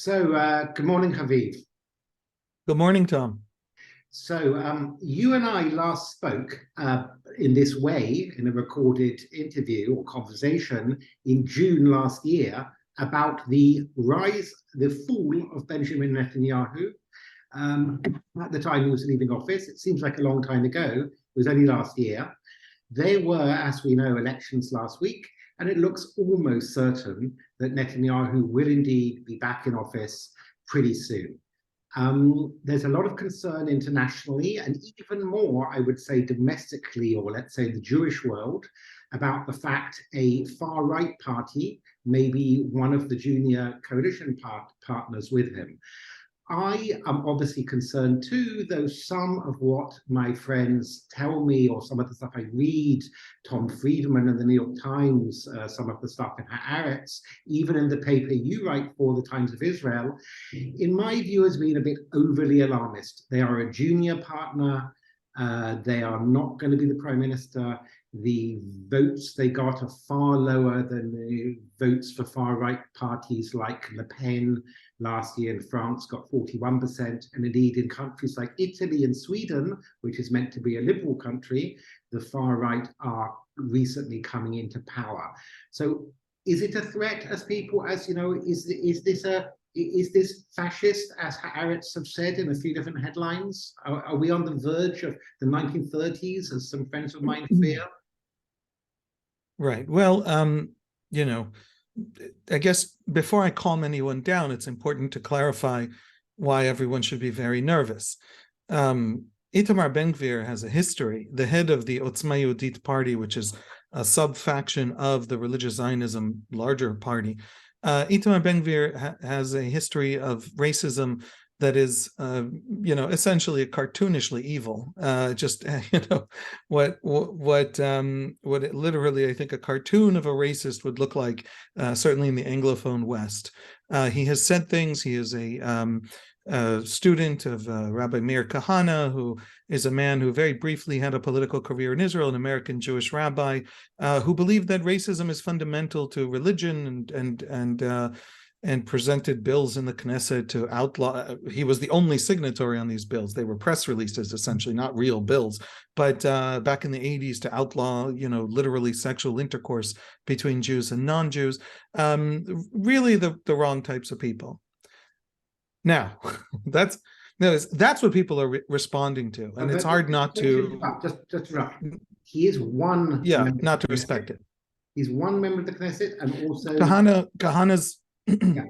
Good morning, Haviv. Good morning, Tom. You and I last spoke in this way in a recorded interview or conversation in June last year about the fall of Benjamin Netanyahu. At the time he was leaving office, it seems like a long time ago. It was only last year. There were, as we know, elections last week, and it looks almost certain that Netanyahu will indeed be back in office pretty soon. There's a lot of concern internationally, and even more, I would say, domestically, or let's say the Jewish world, about the fact a far-right party may be one of the junior coalition partners with him. I am obviously concerned too, though some of what my friends tell me, or some of the stuff I read, Tom Friedman and the New York Times, some of the stuff in Haaretz, even in the paper you write for, the Times of Israel, in my view has been a bit overly alarmist. They are a junior partner. They are not going to be the prime minister. The votes they got are far lower than the votes for far-right parties like Le Pen last year in France got 41%. And indeed, in countries like Italy and Sweden, which is meant to be a liberal country, the far-right are recently coming into power. So is it a threat, as people, as you know, is this fascist, as Haaretz have said in a few different headlines? Are we on the verge of the 1930s, as some friends of mine fear? Right. Well, I guess before I calm anyone down, it's important to clarify why everyone should be very nervous. Itamar Ben-Gvir has a history. The head of the Otzma Yehudit party, which is a sub-faction of the religious Zionism larger party, Itamar Ben-Gvir has a history of racism that is, essentially cartoonishly evil. What it literally, I think, a cartoon of a racist would look like, certainly in the Anglophone West. He has said things. He is a student of Rabbi Meir Kahana, who is a man who very briefly had a political career in Israel, an American Jewish rabbi, who believed that racism is fundamental to religion and presented bills in the Knesset to outlaw. He was the only signatory on these bills. They were press releases, essentially, not real bills. But back in the 80s, to outlaw, literally sexual intercourse between Jews and non-Jews, really the wrong types of people. Now, that's what people are responding to, and it's hard not to. Just rough. He is one. Yeah, not to respect it. He's one member of the Knesset, and also Kahana's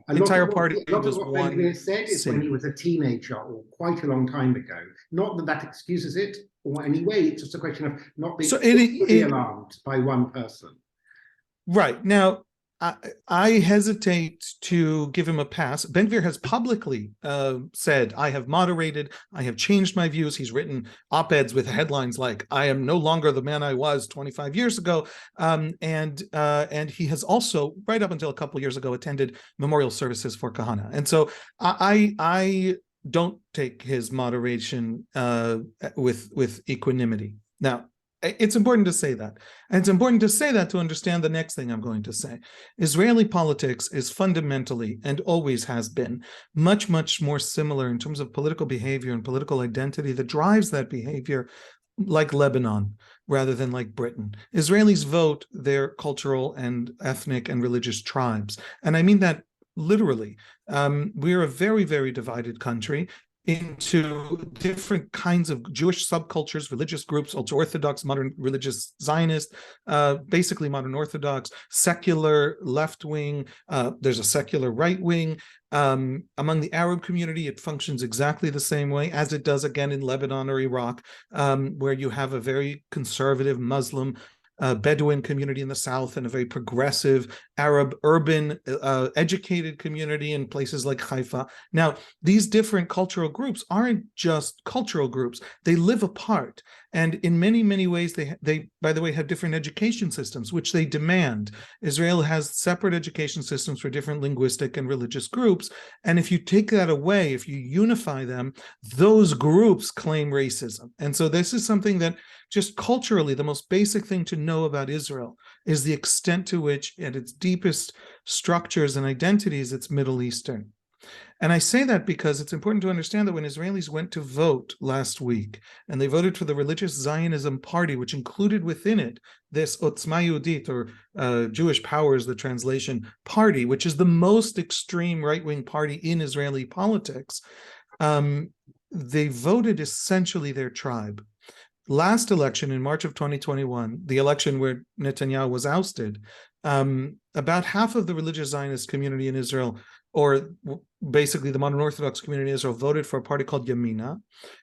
entire party was what one. Ben-Gvir said is when he was a teenager, or quite a long time ago. Not that excuses it, or anyway, it's just a question of not being alarmed by one person. Right. Now, I hesitate to give him a pass. Ben-Gvir has publicly said, I have moderated, I have changed my views. He's written op-eds with headlines like, I am no longer the man I was 25 years ago. And he has also, right up until a couple of years ago, attended memorial services for Kahana. And so I don't take his moderation with equanimity. Now, it's important to say that. And it's important to say that to understand the next thing I'm going to say. Israeli politics is fundamentally, and always has been, much, much more similar in terms of political behavior and political identity that drives that behavior, like Lebanon, rather than like Britain. Israelis vote their cultural and ethnic and religious tribes. And I mean that literally. We're a very, very divided country into different kinds of Jewish subcultures, religious groups, ultra-Orthodox, modern religious Zionist, basically modern Orthodox, secular left-wing, there's a secular right-wing. Among the Arab community, it functions exactly the same way as it does, again, in Lebanon or Iraq, where you have a very conservative Muslim Bedouin community in the south and a very progressive Arab urban educated community in places like Haifa. Now, these different cultural groups aren't just cultural groups. They live apart. And in many, many ways, they, by the way, have different education systems, which they demand. Israel has separate education systems for different linguistic and religious groups. And if you take that away, if you unify them, those groups claim racism. And so this is something that just culturally, the most basic thing to know about Israel is the extent to which, at its deepest structures and identities, it's Middle Eastern. And I say that because it's important to understand that when Israelis went to vote last week, and they voted for the religious Zionism party, which included within it this Otzma Yehudit, or Jewish Powers, the translation, party, which is the most extreme right-wing party in Israeli politics, they voted essentially their tribe. Last election in March of 2021, the election where Netanyahu was ousted, about half of the religious Zionist community in Israel, or basically the modern Orthodox community in Israel, voted for a party called Yamina.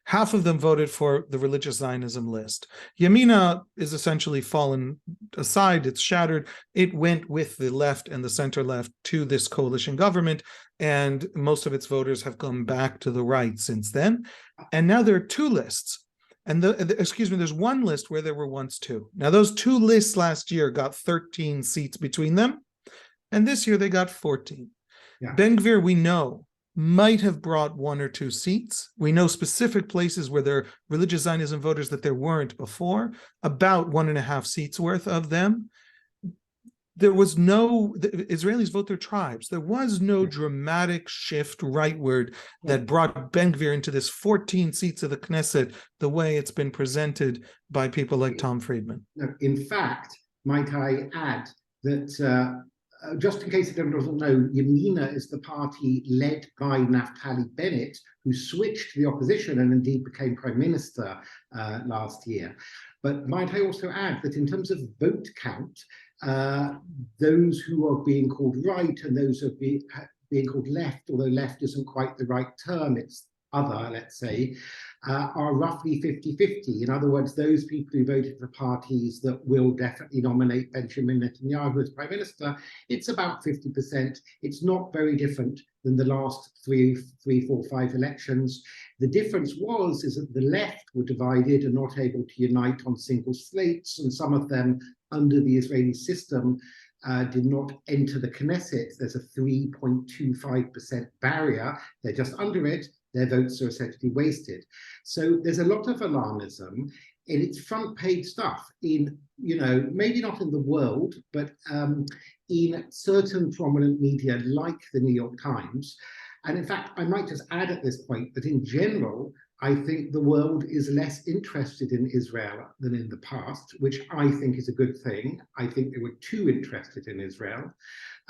Half of them voted for the religious Zionism list. Yamina is essentially fallen aside, it's shattered. It went with the left and the center left to this coalition government, and most of its voters have come back to the right since then. And now there are two lists. And there's one list where there were once two. Now, those two lists last year got 13 seats between them, and this year they got 14. Yeah. Ben-Gvir, we know, might have brought 1 or 2 seats. We know specific places where there are religious Zionism voters that there weren't before, about 1.5 seats worth of them. There was no, the Israelis vote their tribes. There was no dramatic shift rightward that brought Ben-Gvir into this 14 seats of the Knesset the way it's been presented by people like Tom Friedman. In fact, might I add that just in case anyone doesn't know, Yamina is the party led by Naftali Bennett, who switched to the opposition and indeed became prime minister last year. But might I also add that in terms of vote count, those who are being called right and those who are being called left, although left isn't quite the right term, it's other, let's say, are roughly 50-50. In other words, those people who voted for parties that will definitely nominate Benjamin Netanyahu as prime minister, it's about 50%. It's not very different than the last 3, 4, 5 elections. The difference is that the left were divided and not able to unite on single slates, and some of them under the Israeli system did not enter the Knesset. There's a 3.25% barrier. They're just under it. Their votes are essentially wasted. So there's a lot of alarmism, and it's front page stuff in, maybe not in the world, but in certain prominent media like the New York Times. And in fact, I might just add at this point that in general, I think the world is less interested in Israel than in the past, which I think is a good thing. I think they were too interested in Israel.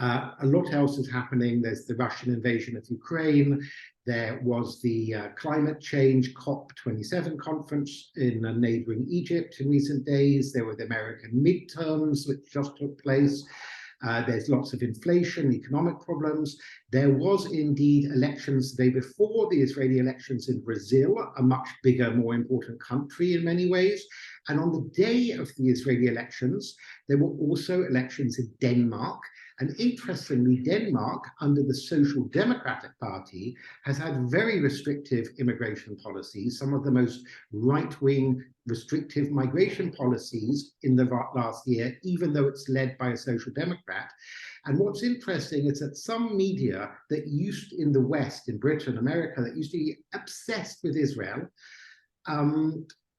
A lot else is happening. There's the Russian invasion of Ukraine. There was the climate change COP27 conference in neighboring Egypt in recent days. There were the American midterms, which just took place. There's lots of inflation, economic problems. There was indeed elections the day before the Israeli elections in Brazil, a much bigger, more important country in many ways. And on the day of the Israeli elections, there were also elections in Denmark. And interestingly, Denmark, under the Social Democratic Party, has had very restrictive immigration policies, some of the most right-wing restrictive migration policies in the last year, even though it's led by a Social Democrat. And what's interesting is that some media that used in the West, in Britain, America, that used to be obsessed with Israel,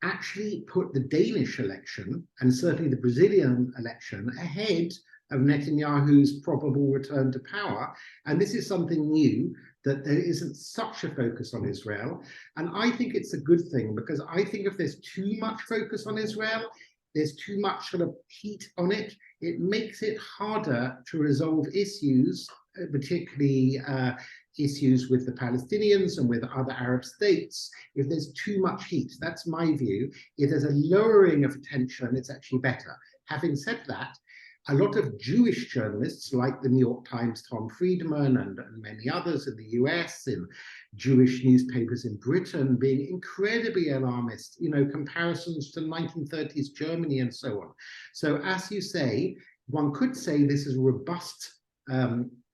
actually put the Danish election, and certainly the Brazilian election, ahead of Netanyahu's probable return to power. And this is something new, that there isn't such a focus on Israel. And I think it's a good thing, because I think if there's too much focus on Israel, there's too much sort of heat on it, it makes it harder to resolve issues, particularly issues with the Palestinians and with other Arab states, if there's too much heat. That's my view. If there's a lowering of tension, it's actually better. Having said that, a lot of Jewish journalists, like the New York Times' Tom Friedman and many others in the US, in Jewish newspapers in Britain, being incredibly alarmist, comparisons to 1930s Germany and so on. So as you say, one could say this is a robust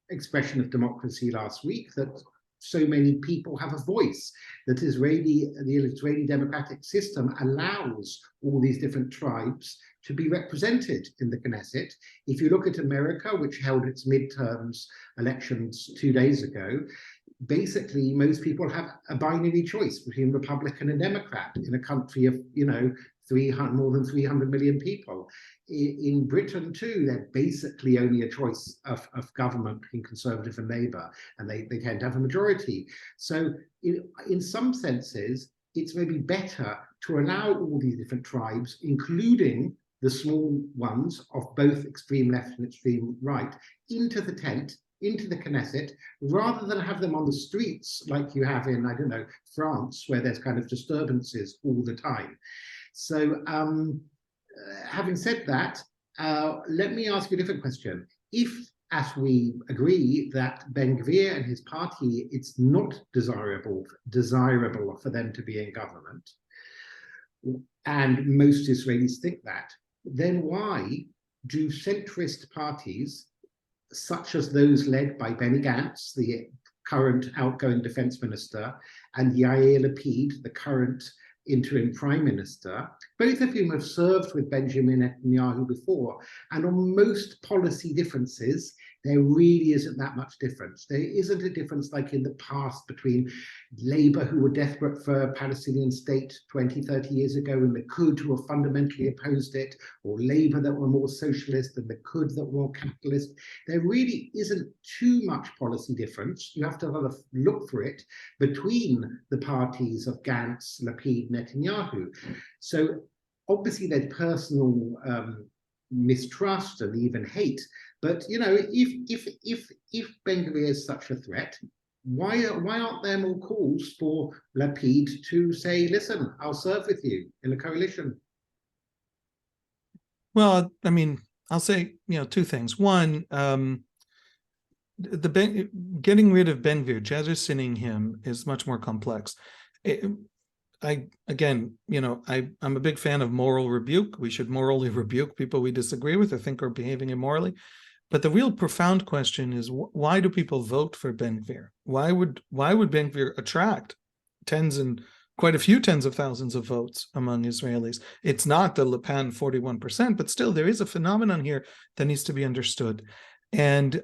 expression of democracy last week, that so many people have a voice, that the Israeli democratic system allows all these different tribes to be represented in the Knesset. If you look at America, which held its midterms elections 2 days ago, basically most people have a binary choice between Republican and Democrat in a country of, more than 300 million people. In Britain too, they're basically only a choice of government between Conservative and Labour, and they tend to have a majority. So in some senses, it's maybe better to allow all these different tribes, including the small ones of both extreme left and extreme right, into the tent, into the Knesset, rather than have them on the streets like you have in, I don't know, France, where there's kind of disturbances all the time. So having said that, let me ask you a different question. If, as we agree, that Ben-Gvir and his party, it's not desirable for them to be in government, and most Israelis think that, then why do centrist parties, such as those led by Benny Gantz, the current outgoing defense minister, and Yair Lapid, the current interim prime minister, both of whom have served with Benjamin Netanyahu before, and on most policy differences, there really isn't that much difference. There isn't a difference like in the past between Labour, who were desperate for a Palestinian state 20, 30 years ago, and the Likud, who were fundamentally opposed it, or Labour that were more socialist and the Likud that were more capitalist. There really isn't too much policy difference. You have to have a look for it between the parties of Gantz, Lapid, Netanyahu. So obviously there's personal mistrust and even hate. But if Ben-Gvir is such a threat, why aren't there more calls for Lapid to say, listen, I'll serve with you in a coalition? Well, I mean, I'll say two things. One, getting rid of Ben-Gvir, jettisoning him, is much more complex. I'm a big fan of moral rebuke. We should morally rebuke people we disagree with or think are behaving immorally. But the real profound question is, why do people vote for Ben-Gvir? Why would Ben-Gvir attract quite a few tens of thousands of votes among Israelis? It's not the Le Pen 41%, but still there is a phenomenon here that needs to be understood. And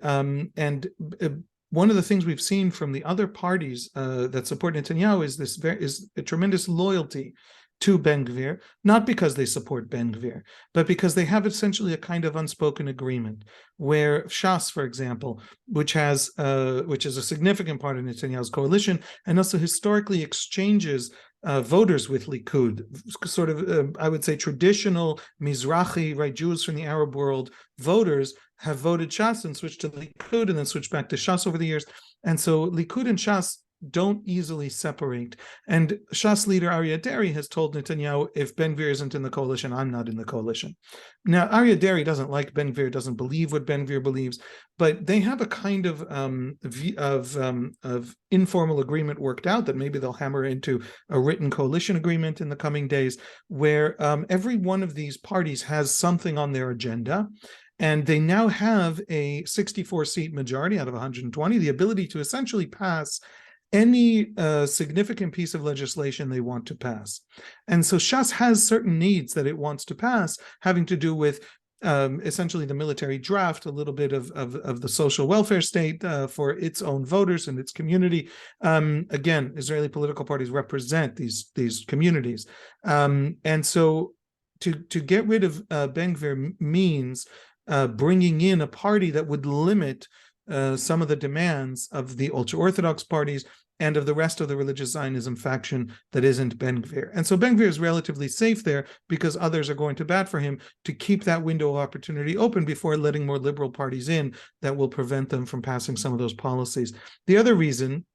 one of the things we've seen from the other parties that support Netanyahu is a tremendous loyalty to Ben-Gvir, not because they support Ben-Gvir, but because they have essentially a kind of unspoken agreement where Shas, for example, which is a significant part of Netanyahu's coalition, and also historically exchanges voters with Likud, sort of, I would say, traditional Mizrahi, right, Jews from the Arab world voters have voted Shas and switched to Likud and then switched back to Shas over the years. And so Likud and Shas don't easily separate. And Shas leader Aryeh Deri has told Netanyahu, if Ben-Gvir isn't in the coalition, I'm not in the coalition. Now, Aryeh Deri doesn't like Ben-Gvir, doesn't believe what Ben-Gvir believes, but they have a kind of informal agreement worked out that maybe they'll hammer into a written coalition agreement in the coming days, where every one of these parties has something on their agenda. And they now have a 64-seat majority out of 120, the ability to essentially pass any significant piece of legislation they want to pass. And so Shas has certain needs that it wants to pass, having to do with essentially the military draft, a little bit of the social welfare state for its own voters and its community. Again, Israeli political parties represent these communities. And so to get rid of Ben-Gvir means bringing in a party that would limit some of the demands of the ultra-Orthodox parties and of the rest of the religious Zionism faction that isn't Ben-Gvir. And so Ben-Gvir is relatively safe there because others are going to bat for him to keep that window of opportunity open before letting more liberal parties in that will prevent them from passing some of those policies. The other reason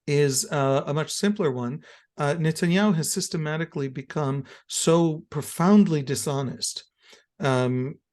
is a much simpler one. Netanyahu has systematically become so profoundly dishonest.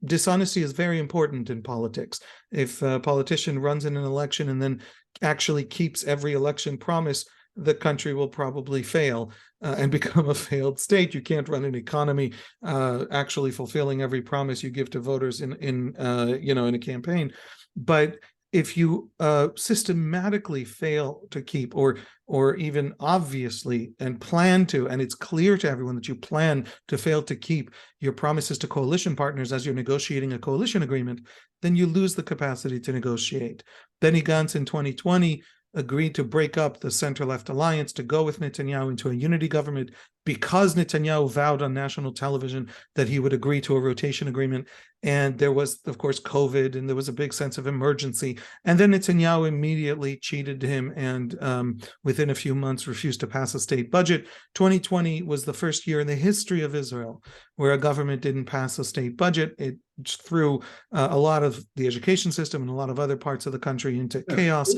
Dishonesty is very important in politics. If a politician runs in an election and then actually keeps every election promise, the country will probably fail and become a failed state. You can't run an economy actually fulfilling every promise you give to voters in a campaign. But if you systematically fail to keep, or even obviously and plan to, and it's clear to everyone that you plan to fail to keep your promises to coalition partners as you're negotiating a coalition agreement, then you lose the capacity to negotiate. Benny Gantz in 2020 agreed to break up the center-left alliance to go with Netanyahu into a unity government because Netanyahu vowed on national television that he would agree to a rotation agreement. And there was, of course, COVID, and there was a big sense of emergency. And then Netanyahu immediately cheated him and within a few months refused to pass a state budget. 2020 was the first year in the history of Israel where a government didn't pass a state budget. It threw a lot of the education system and a lot of other parts of the country into chaos.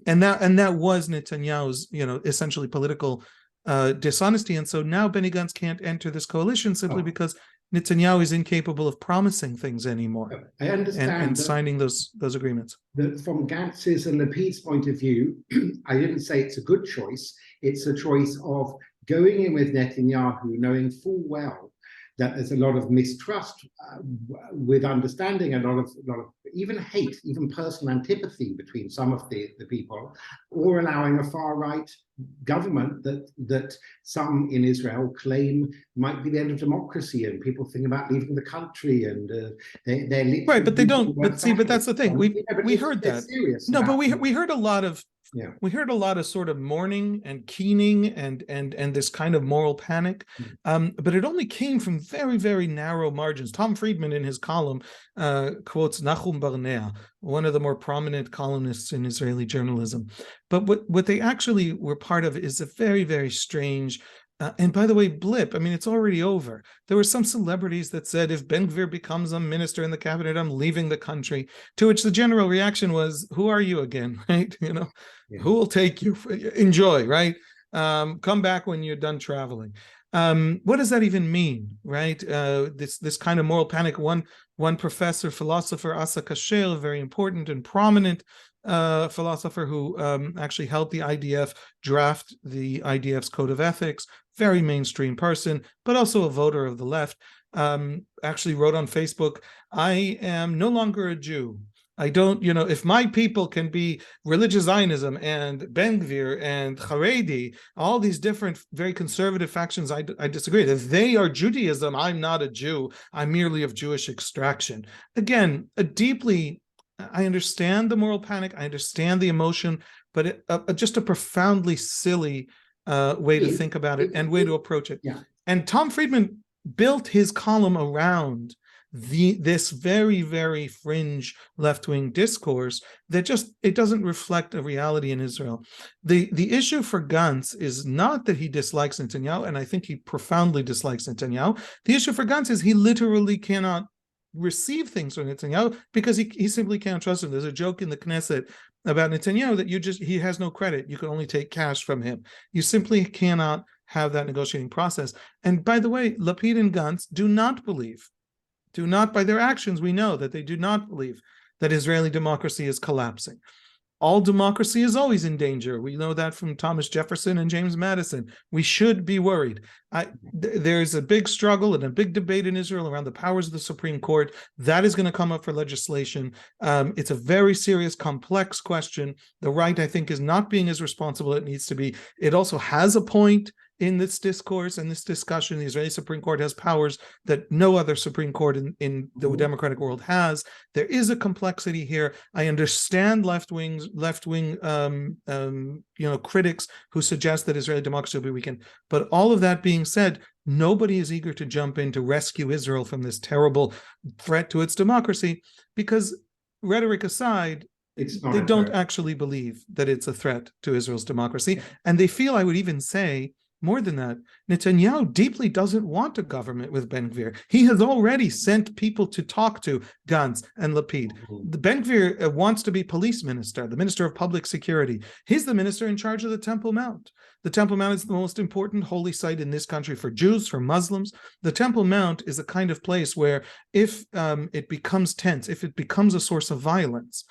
And that was Netanyahu's, essentially political dishonesty. And so now Benny Gantz can't enter this coalition simply because Netanyahu is incapable of promising things anymore. I understand and signing those agreements. That from Gantz's and Lapid's point of view, I didn't say it's a good choice. It's a choice of going in with Netanyahu, knowing full well that there's a lot of mistrust with understanding, a lot of even hate, even personal antipathy between some of the people, or allowing a far-right government that some in Israel claim might be the end of democracy, and people think about leaving the country, and they're right, but they don't. But see, but that's the thing. We heard that. No, but we heard a lot of. Yeah. We heard a lot of sort of mourning and keening and this kind of moral panic, but it only came from very, very narrow margins. Tom Friedman in his column quotes Nachum Barnea, one of the more prominent columnists in Israeli journalism. But what they actually were part of is a very, very strange and by the way, blip, I mean, it's already over. There were some celebrities that said, if Ben-Gvir becomes a minister in the cabinet, I'm leaving the country. To which the general reaction was, who are you again, right? Who will take you? Enjoy, right? Come back when you're done traveling. What does that even mean, right? This kind of moral panic. One professor, philosopher, Asa Kasher, very important and prominent philosopher who actually helped the IDF draft the IDF's code of ethics, very mainstream person, but also a voter of the left, actually wrote on Facebook, I am no longer a Jew. I don't, if my people can be religious Zionism and Ben-Gvir and Haredi, all these different, very conservative factions, I disagree. If they are Judaism, I'm not a Jew. I'm merely of Jewish extraction. Again, I understand the moral panic. I understand the emotion, but just a profoundly silly way to think about it and way to approach it. Yeah. And Tom Friedman built his column around this very, very fringe left-wing discourse that it doesn't reflect a reality in Israel. The issue for Gantz is not that he dislikes Netanyahu, and I think he profoundly dislikes Netanyahu. The issue for Gantz is he literally cannot receive things from Netanyahu because he simply can't trust him. There's a joke in the Knesset about Netanyahu that he has no credit. You can only take cash from him. You simply cannot have that negotiating process. And by the way, Lapid and Gantz do not, by their actions, we know that they do not believe that Israeli democracy is collapsing. All democracy is always in danger. We know that from Thomas Jefferson and James Madison. We should be worried. There's a big struggle and a big debate in Israel around the powers of the Supreme Court. That is going to come up for legislation. It's a very serious, complex question. The right, I think, is not being as responsible as it needs to be. It also has a point in this discourse and this discussion. The Israeli Supreme Court has powers that no other Supreme Court in the democratic world has. There is a complexity here. I understand left-wing critics who suggest that Israeli democracy will be weakened. But all of that being said, nobody is eager to jump in to rescue Israel from this terrible threat to its democracy, because rhetoric aside, they don't actually believe that it's a threat to Israel's democracy. And they feel, I would even say, more than that, Netanyahu deeply doesn't want a government with Ben-Gvir. He has already sent people to talk to Gantz and Lapid. The Ben-Gvir wants to be police minister, the minister of public security. He's the minister in charge of the Temple Mount. The Temple Mount is the most important holy site in this country for Jews, for Muslims. The Temple Mount is a kind of place where if it becomes tense, if it becomes a source of violence,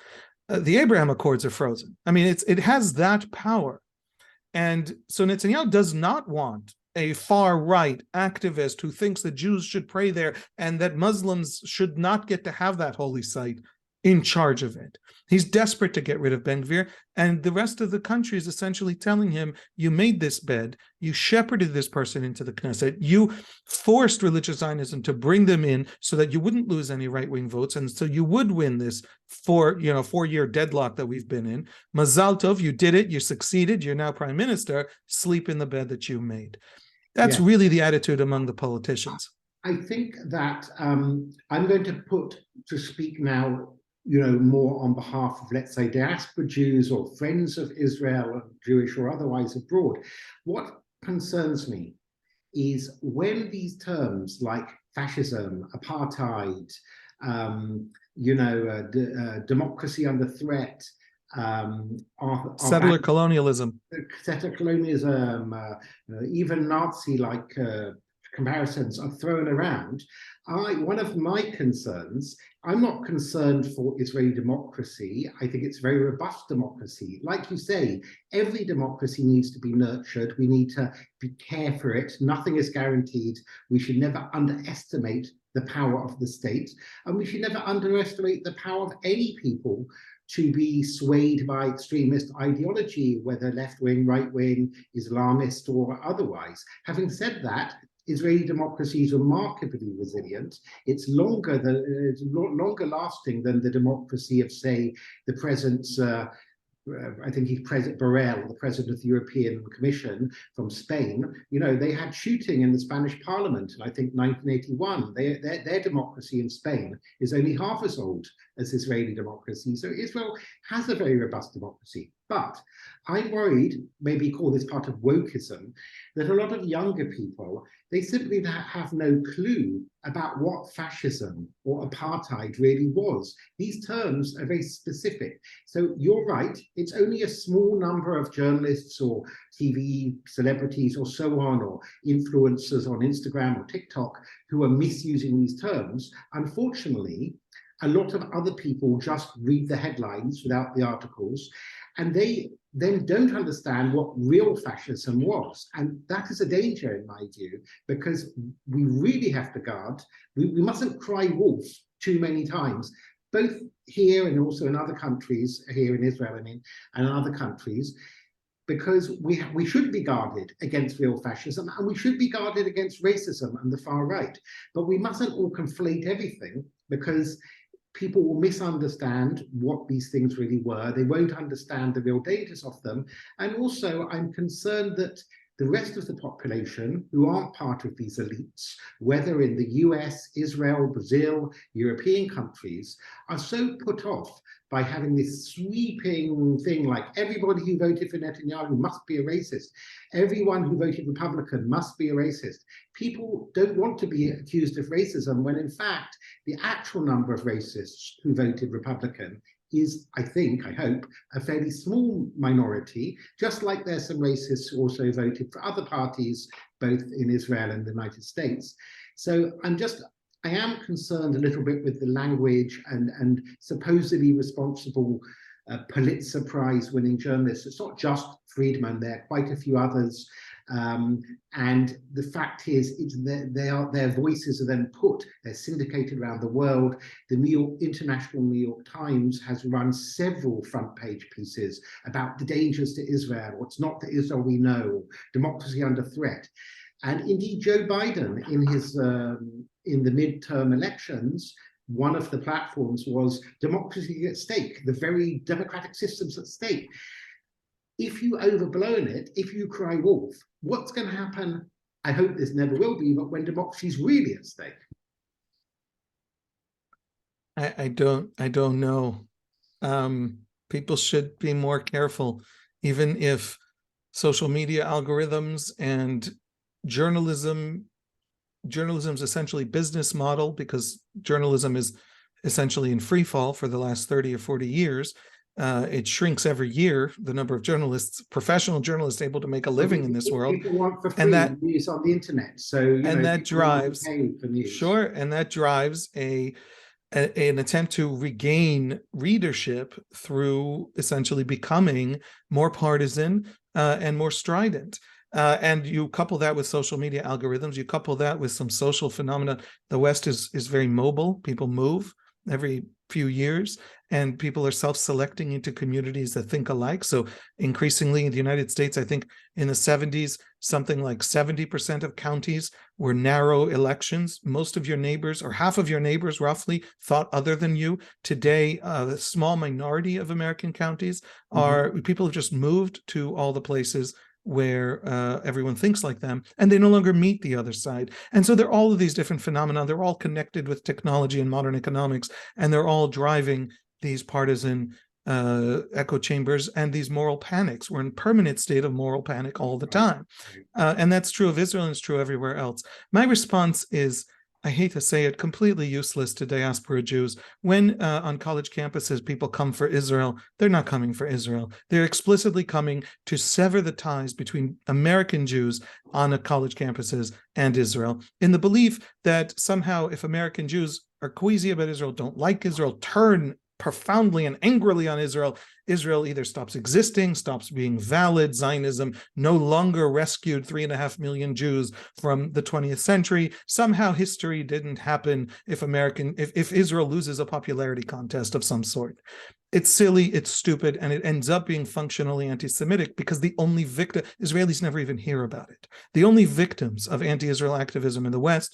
the Abraham Accords are frozen. I mean, it has that power. And so Netanyahu does not want a far-right activist who thinks that Jews should pray there and that Muslims should not get to have that holy site in charge of it. He's desperate to get rid of Ben-Gvir, and the rest of the country is essentially telling him, you made this bed, you shepherded this person into the Knesset, you forced religious Zionism to bring them in so that you wouldn't lose any right-wing votes, and so you would win this 4-year deadlock that we've been in. Mazal tov, you did it, you succeeded, you're now prime minister, sleep in the bed that you made. That's really the attitude among the politicians. I think that I'm going to speak now, more on behalf of, let's say, diaspora Jews or friends of Israel, Jewish or otherwise abroad. What concerns me is when these terms like fascism, apartheid, democracy under threat, settler colonialism, even Nazi-like comparisons are thrown around. One of my concerns, I'm not concerned for Israeli democracy. I think it's very robust democracy. Like you say, every democracy needs to be nurtured. We need to care for it. Nothing is guaranteed. We should never underestimate the power of the state, and we should never underestimate the power of any people to be swayed by extremist ideology, whether left-wing, right-wing, Islamist, or otherwise. Having said that, Israeli democracy is remarkably resilient. It's longer lasting than the democracy of, say, the present, I think he's President Borrell, the president of the European Commission from Spain. They had shooting in the Spanish Parliament in, I think, 1981. Their democracy in Spain is only half as old as Israeli democracy. So Israel has a very robust democracy. But I'm worried, maybe call this part of wokeism, that a lot of younger people, they simply have no clue about what fascism or apartheid really was. These terms are very specific. So you're right, it's only a small number of journalists or TV celebrities or so on, or influencers on Instagram or TikTok who are misusing these terms. Unfortunately, a lot of other people just read the headlines without the articles, and they then don't understand what real fascism was. And that is a danger, in my view, because we really have to guard. We mustn't cry wolf too many times, both here and also in other countries, here in Israel, and in other countries, because we should be guarded against real fascism, and we should be guarded against racism and the far right. But we mustn't all conflate everything, because people will misunderstand what these things really were. They won't understand the real dangers of them. And also, I'm concerned that the rest of the population who aren't part of these elites, whether in the US, Israel, Brazil, European countries, are so put off by having this sweeping thing like everybody who voted for Netanyahu must be a racist. Everyone who voted Republican must be a racist. People don't want to be accused of racism when, in fact, the actual number of racists who voted Republican is, I hope, a fairly small minority, just like there's some racists who also voted for other parties, both in Israel and the United States. So I am concerned a little bit with the language and supposedly responsible Pulitzer Prize winning journalists. It's not just Friedman, there are quite a few others. And the fact is, their voices are then they're syndicated around the world. The International New York Times has run several front page pieces about the dangers to Israel, or it's not the Israel we know, democracy under threat. And indeed, Joe Biden, in the midterm elections, one of the platforms was democracy at stake, the very democratic systems at stake. If you overblown it, if you cry wolf, what's going to happen? I hope this never will be, but when democracy is really at stake. I don't know. People should be more careful, even if social media algorithms and journalism's essentially business model, because journalism is essentially in free fall for the last 30 or 40 years. It shrinks every year, the number of journalists, professional journalists, able to make a living in this world. People want for free news on the internet, so that drives and that drives an attempt to regain readership through essentially becoming more partisan and more strident. And you couple that with social media algorithms, you couple that with some social phenomena. The West is very mobile. People move every few years. and people are self-selecting into communities that think alike. So increasingly in the United States, I think in the 70s, something like 70% of counties were narrow elections. Most of your neighbors, or half of your neighbors roughly, thought other than you. Today, a small minority of American counties are people have just moved to all the places where everyone thinks like them, and they no longer meet the other side. And so there are all of these different phenomena. They're all connected with technology and modern economics, and they're all driving these partisan echo chambers and these moral panics. We're in permanent state of moral panic all the time. And that's true of Israel and it's true everywhere else. My response is, I hate to say it, completely useless to diaspora Jews. When on college campuses people come for Israel, they're not coming for Israel. They're explicitly coming to sever the ties between American Jews on college campuses and Israel, in the belief that somehow if American Jews are queasy about Israel, don't like Israel, turn profoundly and angrily on Israel, Israel either stops existing, stops being valid. Zionism no longer rescued 3.5 million Jews from the 20th century. Somehow history didn't happen if Israel loses a popularity contest of some sort. It's silly, it's stupid, and it ends up being functionally anti-Semitic because the only victim, Israelis never even hear about it. The only victims of anti-Israel activism in the West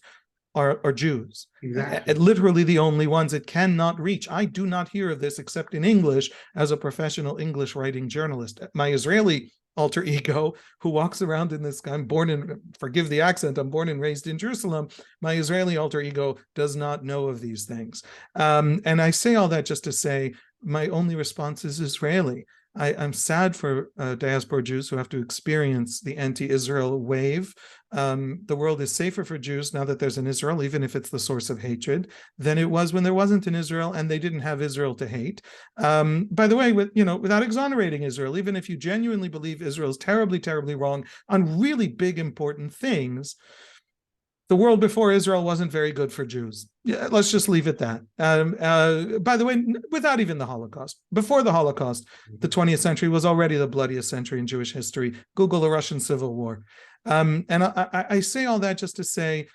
are Jews. Exactly. Literally the only ones it cannot reach. I do not hear of this except in English as a professional English writing journalist. My Israeli alter ego who walks around in this, I'm born in, forgive the accent, I'm born and raised in Jerusalem. My Israeli alter ego does not know of these things. And I say all that just to say my only response is Israeli. I'm sad for diaspora Jews who have to experience the anti-Israel wave. The world is safer for Jews now that there's an Israel, even if it's the source of hatred, than it was when there wasn't an Israel and they didn't have Israel to hate. By the way, without exonerating Israel, even if you genuinely believe Israel is terribly, terribly wrong on really big, important things, the world before Israel wasn't very good for Jews. Yeah, let's just leave it that. By the way, without even the Holocaust. Before the Holocaust, the 20th century was already the bloodiest century in Jewish history. Google the Russian Civil War. And I say all that just to say,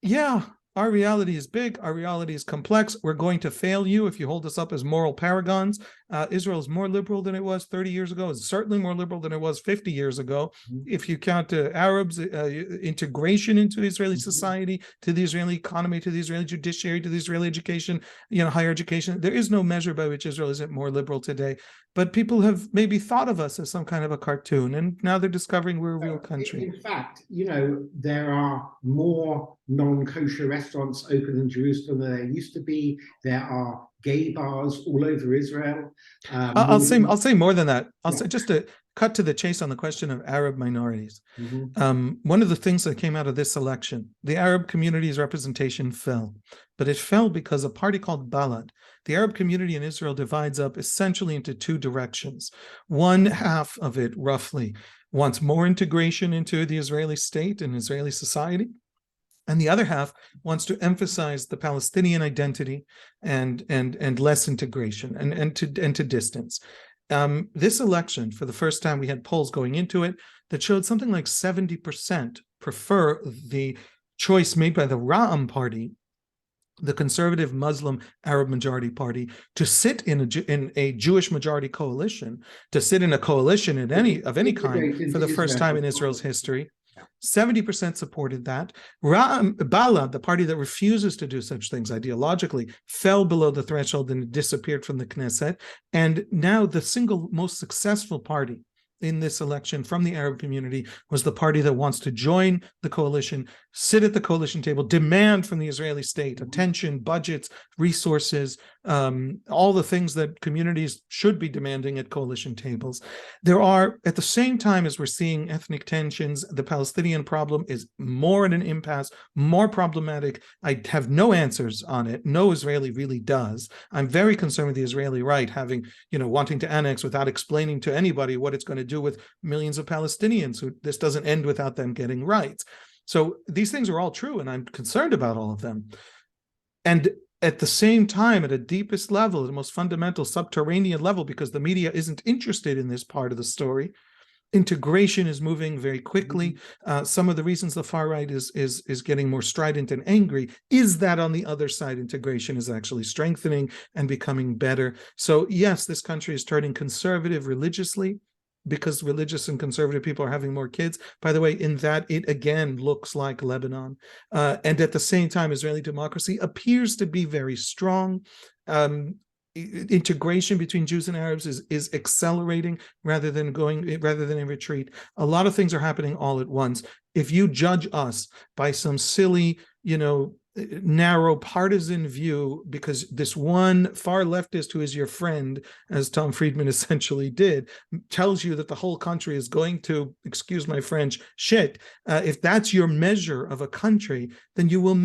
yeah, our reality is big. Our reality is complex. We're going to fail you if you hold us up as moral paragons. Israel is more liberal than it was 30 years ago. It's certainly more liberal than it was 50 years ago. If you count Arabs' integration into Israeli society, to the Israeli economy, to the Israeli judiciary, to the Israeli education, higher education, there is no measure by which Israel isn't more liberal today. But people have maybe thought of us as some kind of a cartoon, and now they're discovering we're a real country. In fact, there are more non-kosher restaurants open in Jerusalem than there used to be. There are gay bars all over Israel. I'll say more than that. I'll say, just to cut to the chase on the question of Arab minorities. One of the things that came out of this election, the Arab community's representation fell, but it fell because a party called Balad, the Arab community in Israel, divides up essentially into two directions. One half of it, roughly, wants more integration into the Israeli state and Israeli society. And the other half wants to emphasize the Palestinian identity and less integration and to distance. This election, for the first time, we had polls going into it that showed something like 70% prefer the choice made by the Ra'am party, the conservative Muslim Arab majority party, to sit in a Jewish majority coalition, to sit in a coalition of any kind for the first time in Israel's history. 70% supported that. Balad, the party that refuses to do such things ideologically, fell below the threshold and disappeared from the Knesset. And now the single most successful party in this election from the Arab community was the party that wants to join the coalition, sit at the coalition table, demand from the Israeli state attention, budgets, resources, all the things that communities should be demanding at coalition tables. There are, at the same time as we're seeing ethnic tensions, the Palestinian problem is more at an impasse, more problematic. I have no answers on it. No Israeli really does. I'm very concerned with the Israeli right having, wanting to annex without explaining to anybody what it's going to do with millions of Palestinians who this doesn't end without them getting rights. So these things are all true, and I'm concerned about all of them. And at the same time, at a deepest level, the most fundamental subterranean level, because the media isn't interested in this part of the story, integration is moving very quickly. Some of the reasons the far right is getting more strident and angry is that on the other side, integration is actually strengthening and becoming better. So yes, this country is turning conservative religiously, because religious and conservative people are having more kids. By the way, in that, it again looks like Lebanon. And at the same time, Israeli democracy appears to be very strong. Integration between Jews and Arabs is accelerating rather than in retreat. A lot of things are happening all at once. If you judge us by some silly, narrow partisan view, because this one far leftist who is your friend, as Tom Friedman essentially did, tells you that the whole country is going to, excuse my French, shit. If that's your measure of a country, then you will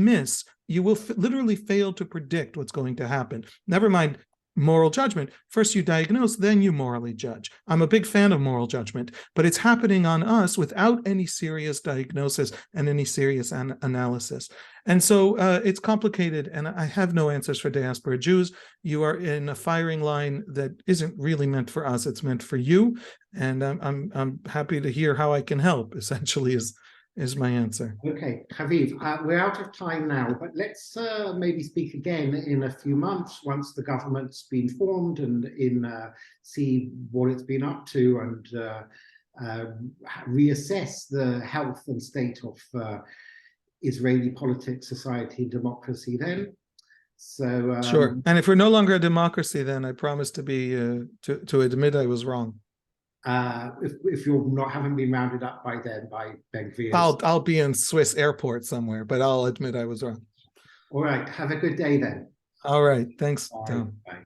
literally fail to predict what's going to happen. Never mind moral judgment. First you diagnose, then you morally judge. I'm a big fan of moral judgment, but it's happening on us without any serious diagnosis and any serious analysis. And so it's complicated, and I have no answers for diaspora Jews. You are in a firing line that isn't really meant for us, it's meant for you, and I'm happy to hear how I can help, essentially, is my answer. Okay, Haviv, we're out of time now, but let's maybe speak again in a few months once the government's been formed and see what it's been up to, and reassess the health and state of Israeli politics, society, democracy then. So sure. And if we're no longer a democracy, then I promise to be to admit I was wrong. If you haven't been rounded up by then by Ben-Gvir. I'll be in Swiss airport somewhere, but I'll admit I was wrong. All right. Have a good day then. All right. Thanks, Bye. Tom. Bye.